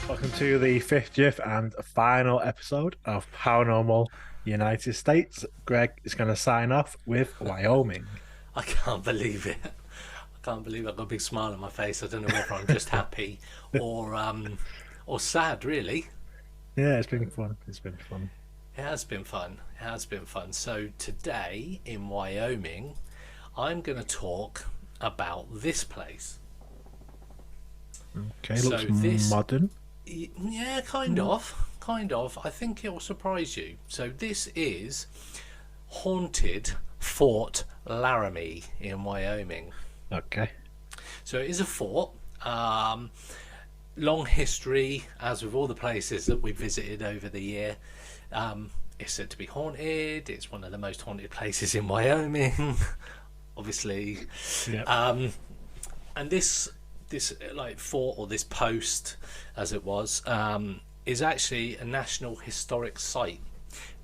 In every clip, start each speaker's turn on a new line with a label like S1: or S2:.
S1: Welcome to the 50th and final episode of Paranormal United States. Greg is going to sign off with Wyoming.
S2: I can't believe it. I can't believe I've got a big smile on my face. I don't know whether I'm just happy or sad. Really,
S1: Yeah, it's been fun. It's been fun.
S2: it has been fun. It has been fun. So today in Wyoming, I'm going to talk about this place.
S1: Okay,
S2: So
S1: looks
S2: this,
S1: modern.
S2: yeah, kind
S1: Mm.
S2: of, kind of. I think it will surprise you. So this is haunted Fort Laramie in Wyoming.
S1: Okay.
S2: So it is a fort. Um, Long history, as with all the places that we've visited over the year. It's said to be haunted. It's one of the most haunted places in Wyoming, obviously.
S1: Yeah.
S2: And this like fort or this post, as it was, is actually a national historic site.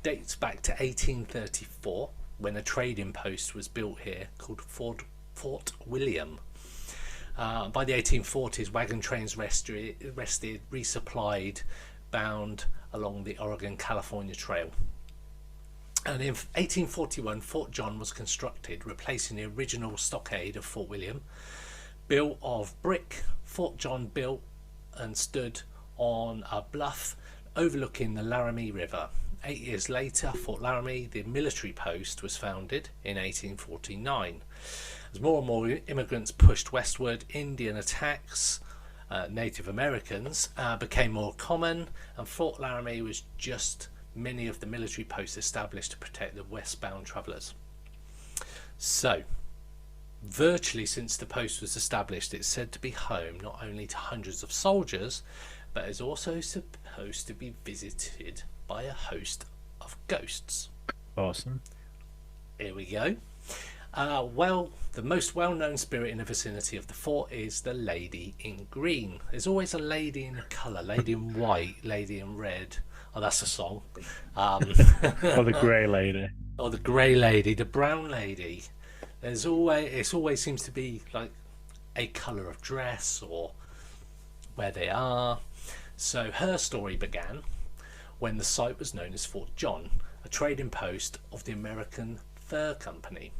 S2: Dates back to 1834 when a trading post was built here called Fort William. By the 1840s, wagon trains rested, resupplied, bound along the Oregon-California Trail. And in 1841, Fort John was constructed, replacing the original stockade of Fort William. Built of brick, Fort John built and stood on a bluff overlooking the Laramie River. 8 years later, Fort Laramie, the military post, was founded in 1849. As more and more immigrants pushed westward, Indian attacks, Native Americans, became more common, and Fort Laramie was just many of the military posts established to protect the westbound travellers. So, virtually since the post was established, it's said to be home not only to hundreds of soldiers, but is also supposed to be visited by a host of ghosts.
S1: Awesome.
S2: Here we go. The most well-known spirit in the vicinity of the fort is the Lady in Green. There's always a lady in a colour, lady in white, lady in red. Oh, that's a song. Um,
S1: Or the Grey Lady.
S2: or the grey lady, the brown lady. It always seems to be like a colour of dress or where they are. So her story began when the site was known as Fort John, a trading post of the American Fur Company.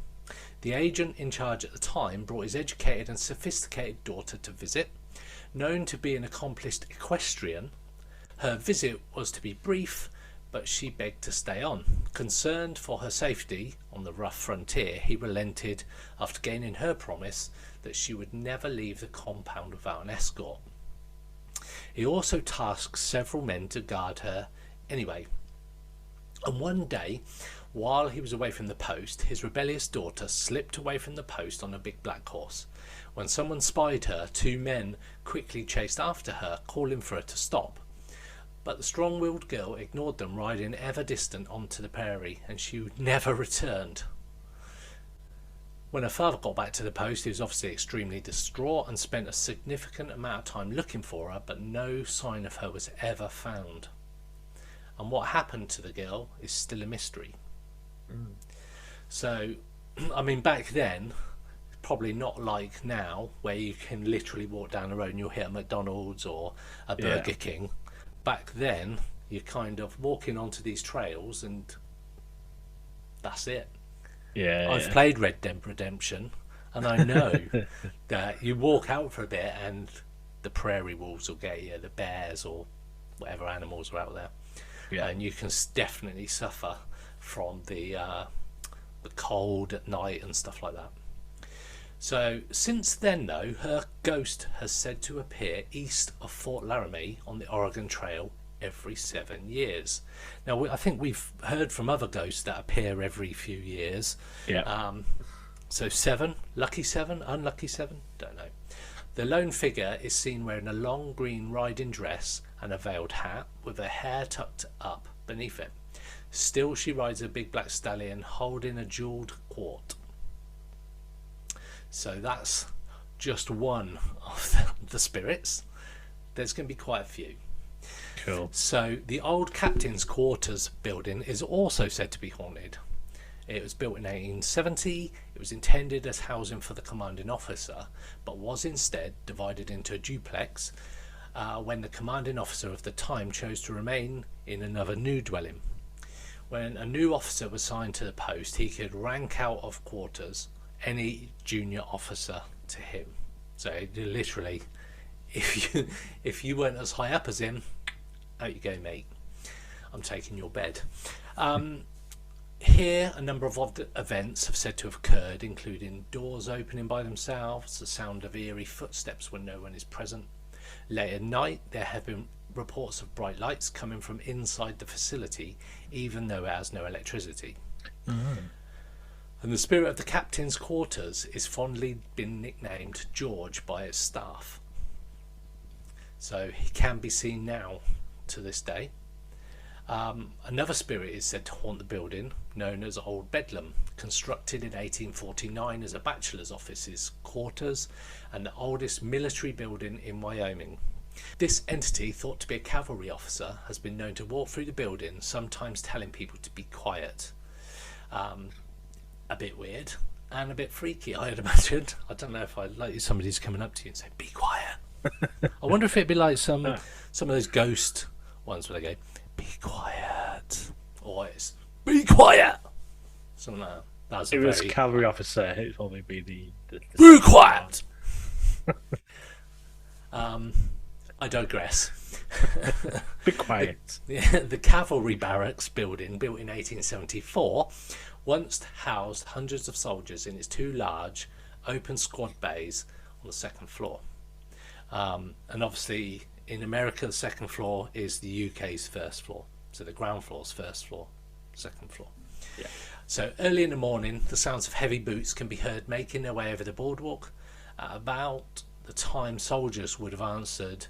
S2: The agent in charge at the time brought his educated and sophisticated daughter to visit. Known to be an accomplished equestrian, her visit was to be brief, but she begged to stay on. Concerned for her safety on the rough frontier, he relented after gaining her promise that she would never leave the compound without an escort. He also tasked several men to guard her anyway. And one day, while he was away from the post, his rebellious daughter slipped away from the post on a big black horse. When someone spied her, 2 men quickly chased after her, calling for her to stop. But the strong-willed girl ignored them, riding ever distant onto the prairie, and she never returned. When her father got back to the post, he was obviously extremely distraught and spent a significant amount of time looking for her, but no sign of her was ever found. And what happened to the girl is still a mystery.
S1: Mm.
S2: So, I mean, back then, probably not like now, where you can literally walk down the road and you'll hit a McDonald's or a
S1: Yeah.
S2: Burger King. Back then, you're kind of walking onto these trails and that's it. I've
S1: Yeah.
S2: played Red Dead Redemption and I know that you walk out for a bit and the prairie wolves will get you, the bears or whatever animals are out there.
S1: Yeah.
S2: And you can definitely suffer from the cold at night and stuff like that. So since then, though, her ghost has said to appear east of Fort Laramie on the Oregon Trail every 7 years. Now, I think we've heard from other ghosts that appear every few years.
S1: Yeah.
S2: So seven, lucky seven, unlucky seven, don't know. The lone figure is seen wearing a long green riding dress and a veiled hat with her hair tucked up beneath it. Still, she rides a big black stallion holding a jeweled quart. So that's just one of the spirits. There's going to be quite a few.
S1: Cool.
S2: So the old captain's quarters building is also said to be haunted. It was built in 1870. It was intended as housing for the commanding officer, but was instead divided into a duplex when the commanding officer of the time chose to remain in another new dwelling. When a new officer was assigned to the post, he could rank out of quarters any junior officer to him. So literally, if you weren't as high up as him, out you go, mate. I'm taking your bed. Here, a number of odd events have said to have occurred, including doors opening by themselves, the sound of eerie footsteps when no one is present. Late at night, there have been reports of bright lights coming from inside the facility, even though it has no electricity. And the spirit of the captain's quarters is fondly been nicknamed George by its staff. So he can be seen now to this day. Another spirit is said to haunt the building, known as Old Bedlam, constructed in 1849 as a bachelor's office's quarters and the oldest military building in Wyoming. This entity, thought to be a cavalry officer, has been known to walk through the building, sometimes telling people to be quiet. A bit weird and a bit freaky, I'd imagine. I don't know if I'd like somebody's coming up to you and say, "Be quiet." I wonder if it'd be like some of those ghost ones where they go, "Be quiet," or it's "Be quiet," something like that. That's
S1: it was cavalry officer. It'd probably be the
S2: "Be quiet." I digress.
S1: Be quiet.
S2: The cavalry barracks building, built in 1874, once housed hundreds of soldiers in its two large open squad bays on the second floor. And obviously in America, the second floor is the UK's first floor. So the ground floor's first floor, second floor.
S1: Yeah.
S2: So early in the morning, the sounds of heavy boots can be heard making their way over the boardwalk at about the time soldiers would have answered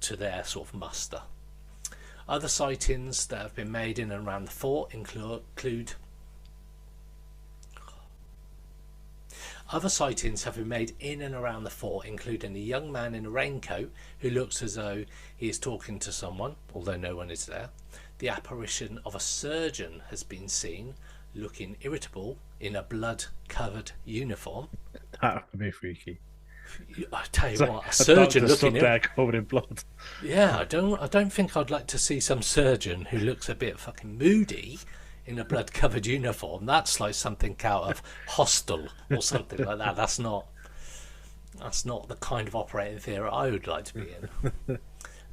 S2: to their sort of muster. Other sightings that have been made in and around the fort include Other sightings have been made in and around the fort, including a young man in a raincoat who looks as though he is talking to someone, although no one is there. The apparition of a surgeon has been seen, looking irritable in a blood-covered uniform.
S1: That would be freaky.
S2: I tell you what, a surgeon looking
S1: there covered in blood.
S2: Yeah, I don't think I'd like to see some surgeon who looks a bit fucking moody in a blood-covered uniform. That's like something out of Hostel or something like that. That's not the kind of operating theatre I would like to be in.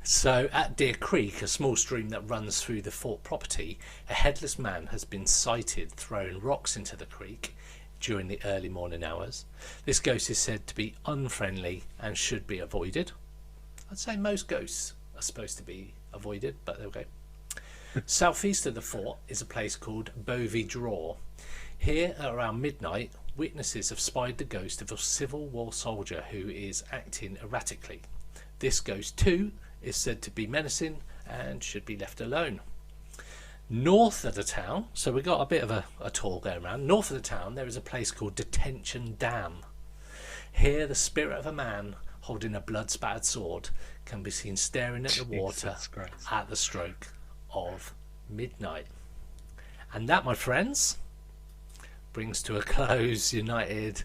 S2: So at Deer Creek, a small stream that runs through the fort property, a headless man has been sighted throwing rocks into the creek during the early morning hours. This ghost is said to be unfriendly and should be avoided. I'd say most ghosts are supposed to be avoided, but there we go. Southeast of the fort is a place called Bovey Draw. Here, at around midnight, witnesses have spied the ghost of a Civil War soldier who is acting erratically. This ghost, too, is said to be menacing and should be left alone. North of the town, so we've got a bit of a tour going around. North of the town, there is a place called Detention Dam. Here, the spirit of a man holding a blood-spattered sword can be seen staring at the water at the stroke of midnight. And that, my friends, brings to a close United.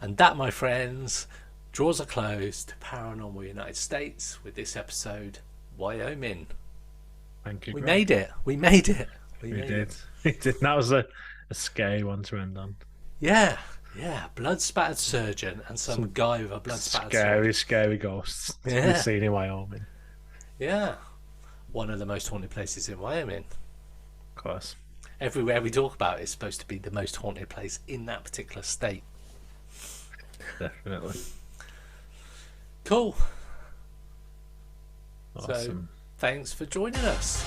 S2: And that, my friends, draws a close to Paranormal United States with this episode, Wyoming.
S1: Thank you.
S2: We made it. We made it.
S1: We did. That was a scary one to end on.
S2: Yeah. Blood spattered surgeon and some guy with a blood spattered sword.
S1: Scary ghosts to be seen in Wyoming.
S2: Yeah. One of the most haunted places in Wyoming.
S1: Of course.
S2: Everywhere we talk about it is supposed to be the most haunted place in that particular state.
S1: Definitely.
S2: Cool.
S1: Awesome.
S2: So, thanks for joining us.